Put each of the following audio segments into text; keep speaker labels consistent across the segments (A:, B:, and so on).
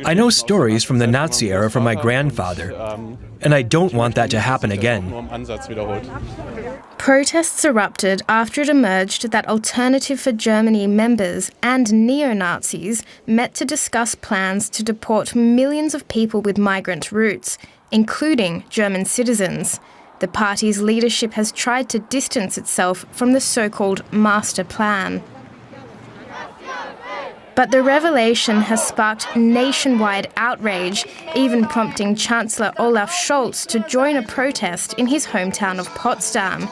A: I know stories from the Nazi era from my grandfather, and I don't want that to happen again.
B: Protests erupted after it emerged that Alternative for Germany members and neo-Nazis met to discuss plans to deport millions of people with migrant roots, including German citizens. The party's leadership has tried to distance itself from the so-called master plan. But the revelation has sparked nationwide outrage, even prompting Chancellor Olaf Scholz to join a protest in his hometown of Potsdam.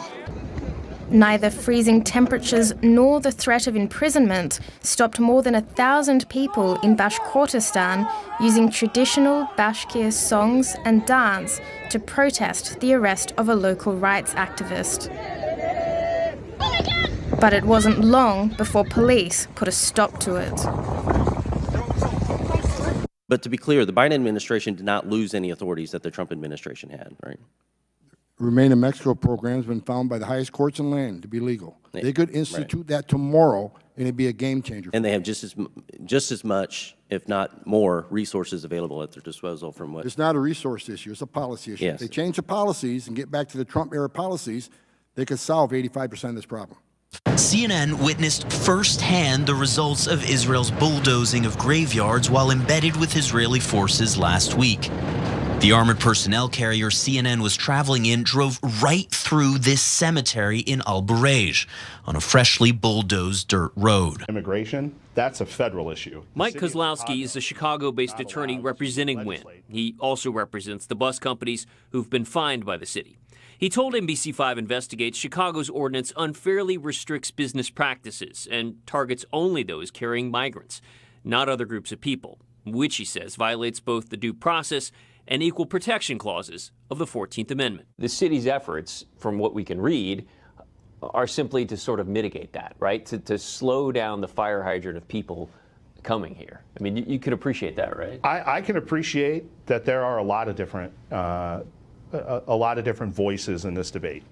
B: Neither freezing temperatures nor the threat of imprisonment stopped more than 1,000 people in Bashkortostan using traditional Bashkir songs and dance to protest the arrest of a local rights activist. But it wasn't long before police put a stop to it.
C: But to be clear, the Biden administration did not lose any authorities that the Trump administration had, right?
D: Remain in Mexico program has been found by the highest courts in land to be legal. They could institute that tomorrow, and it'd be a game changer.
C: And they have just as much, if not more, resources available at their disposal from what...
D: It's not a resource issue. It's a policy issue.
C: Yes.
D: If they change the policies and get back to the Trump-era policies, they could solve 85% of this problem.
E: CNN witnessed firsthand the results of Israel's bulldozing of graveyards while embedded with Israeli forces last week. The armored personnel carrier CNN was traveling in drove right through this cemetery in Al-Burej on a freshly bulldozed dirt road.
F: Immigration, that's a federal issue.
G: Mike Kozlowski is a Chicago-based attorney representing Wynn. He also represents the bus companies who've been fined by the city. He told NBC5 Investigates Chicago's ordinance unfairly restricts business practices and targets only those carrying migrants, not other groups of people, which he says violates both the due process and equal protection clauses of the 14th Amendment.
H: The city's efforts, from what we can read, are simply to sort of mitigate that, right? To slow down the fire hydrant of people coming here. I mean, you can appreciate that, right?
F: I can appreciate that there are a lot of different voices in this debate.